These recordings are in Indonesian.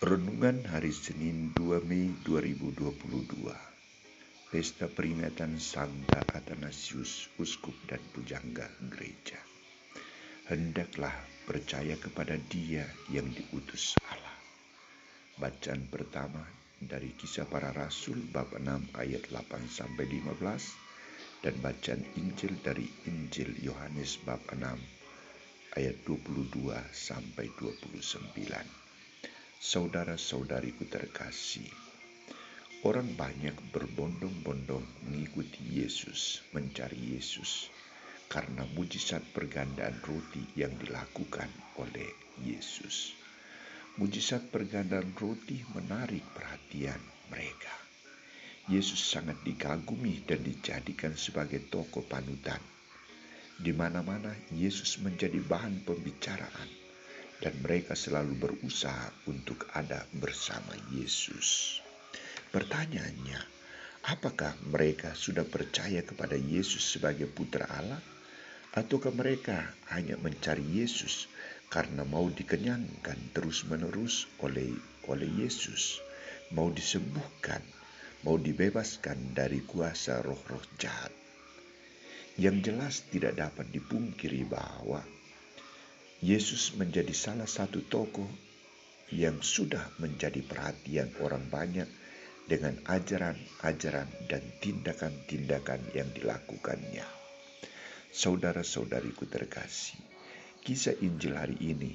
Renungan hari Senin 2 Mei 2022. Pesta peringatan Santa Athanasius, Uskup dan Pujangga Gereja. Hendaklah percaya kepada Dia yang diutus Allah. Bacaan pertama dari Kisah Para Rasul bab 6 ayat 8-15 dan bacaan Injil dari Injil Yohanes bab 6 ayat 22-29. Saudara-saudariku terkasih, orang banyak berbondong-bondong mengikuti Yesus, mencari Yesus, karena mujizat pergandaan roti yang dilakukan oleh Yesus. Mujizat pergandaan roti menarik perhatian mereka. Yesus sangat dikagumi dan dijadikan sebagai tokoh panutan. Di mana-mana Yesus menjadi bahan pembicaraan. Dan mereka selalu berusaha untuk ada bersama Yesus. Pertanyaannya, apakah mereka sudah percaya kepada Yesus sebagai Putra Allah? Ataukah mereka hanya mencari Yesus karena mau dikenyangkan terus-menerus oleh Yesus, mau disembuhkan, mau dibebaskan dari kuasa roh-roh jahat? Yang jelas tidak dapat dipungkiri bahwa Yesus menjadi salah satu tokoh yang sudah menjadi perhatian orang banyak dengan ajaran-ajaran dan tindakan-tindakan yang dilakukannya. Saudara-saudariku terkasih, kisah Injil hari ini,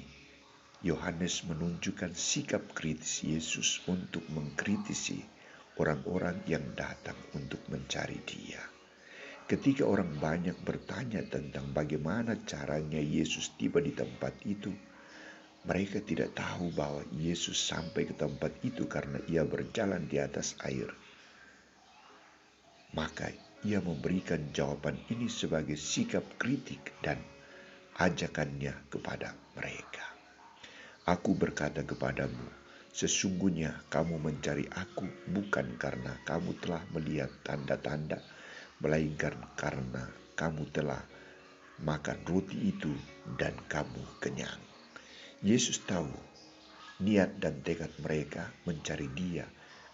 Yohanes menunjukkan sikap kritis Yesus untuk mengkritisi orang-orang yang datang untuk mencari Dia. Ketika orang banyak bertanya tentang bagaimana caranya Yesus tiba di tempat itu, mereka tidak tahu bahwa Yesus sampai ke tempat itu karena Ia berjalan di atas air. Maka Ia memberikan jawaban ini sebagai sikap kritik dan ajakannya kepada mereka. Aku berkata kepadamu, sesungguhnya kamu mencari aku bukan karena kamu telah melihat tanda-tanda, melainkan karena kamu telah makan roti itu dan kamu kenyang. Yesus tahu niat dan tekad mereka mencari Dia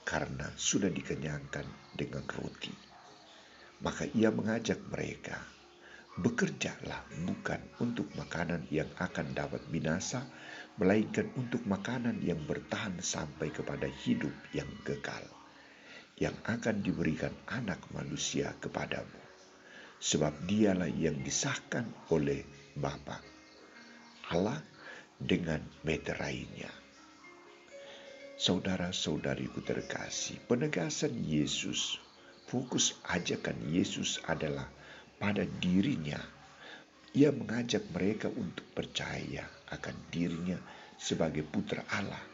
karena sudah dikenyangkan dengan roti. Maka Ia mengajak mereka, bekerjalah bukan untuk makanan yang akan dapat binasa, melainkan untuk makanan yang bertahan sampai kepada hidup yang kekal, yang akan diberikan Anak Manusia kepadamu. Sebab Dialah yang disahkan oleh Bapa Allah dengan meterainya. Saudara-saudariku terkasih, penegasan Yesus, fokus ajakan Yesus adalah pada dirinya. Ia mengajak mereka untuk percaya akan dirinya sebagai Putra Allah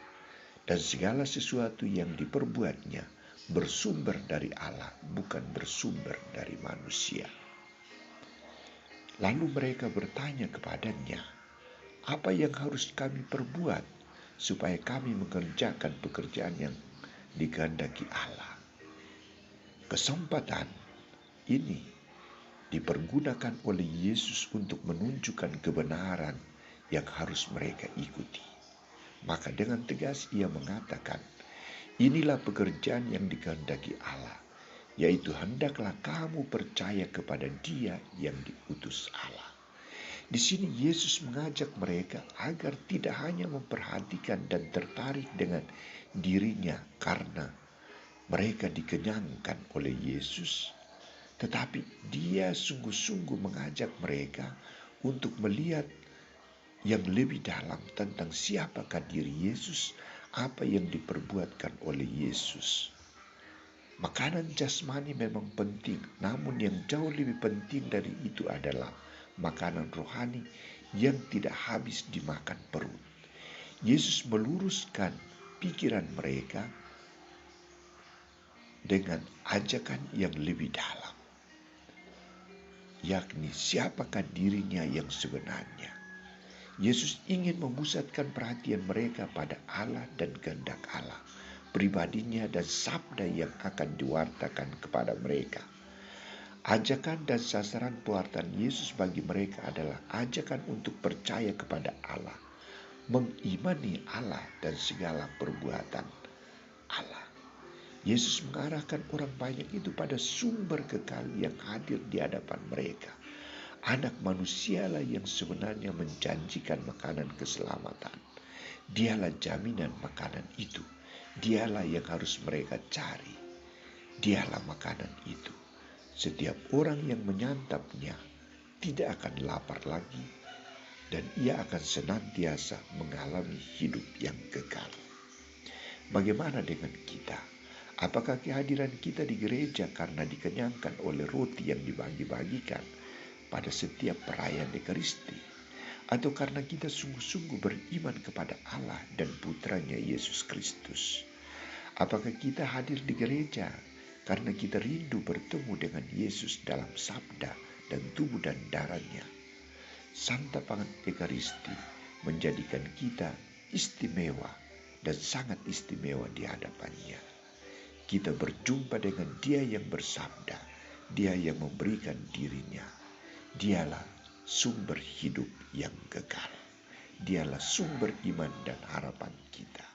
dan segala sesuatu yang diperbuatnya bersumber dari Allah, bukan bersumber dari manusia. Lalu mereka bertanya kepadanya, apa yang harus kami perbuat supaya kami mengerjakan pekerjaan yang dikehendaki Allah? Kesempatan ini dipergunakan oleh Yesus untuk menunjukkan kebenaran yang harus mereka ikuti. Maka dengan tegas Ia mengatakan, inilah pekerjaan yang dikehendaki Allah, yaitu hendaklah kamu percaya kepada Dia yang diutus Allah. Di sini Yesus mengajak mereka agar tidak hanya memperhatikan dan tertarik dengan dirinya karena mereka dikenyangkan oleh Yesus, tetapi Dia sungguh-sungguh mengajak mereka untuk melihat yang lebih dalam tentang siapakah diri Yesus, apa yang diperbuatkan oleh Yesus. Makanan jasmani memang penting, namun yang jauh lebih penting dari itu adalah makanan rohani yang tidak habis dimakan perut. Yesus meluruskan pikiran mereka dengan ajakan yang lebih dalam, yakni siapakah dirinya yang sebenarnya. Yesus ingin memusatkan perhatian mereka pada Allah dan kehendak Allah, pribadinya dan sabda yang akan diwartakan kepada mereka. Ajakan dan sasaran pewartaan Yesus bagi mereka adalah ajakan untuk percaya kepada Allah, mengimani Allah dan segala perbuatan Allah. Yesus mengarahkan orang banyak itu pada sumber kekal yang hadir di hadapan mereka. Anak manusialah yang sebenarnya menjanjikan makanan keselamatan. Dialah jaminan makanan itu. Dialah yang harus mereka cari. Dialah makanan itu. Setiap orang yang menyantapnya tidak akan lapar lagi, dan ia akan senantiasa mengalami hidup yang kekal. Bagaimana dengan kita? Apakah kehadiran kita di gereja karena dikenyangkan oleh roti yang dibagi-bagikan pada setiap perayaan Ekaristi? Atau karena kita sungguh-sungguh beriman kepada Allah dan putranya Yesus Kristus? Apakah kita hadir di gereja karena kita rindu bertemu dengan Yesus dalam sabda dan tubuh dan darahnya? Santapan Ekaristi menjadikan kita istimewa dan sangat istimewa di hadapannya. Kita berjumpa dengan Dia yang bersabda, Dia yang memberikan dirinya. Dialah sumber hidup yang kekal. Dialah sumber iman dan harapan kita.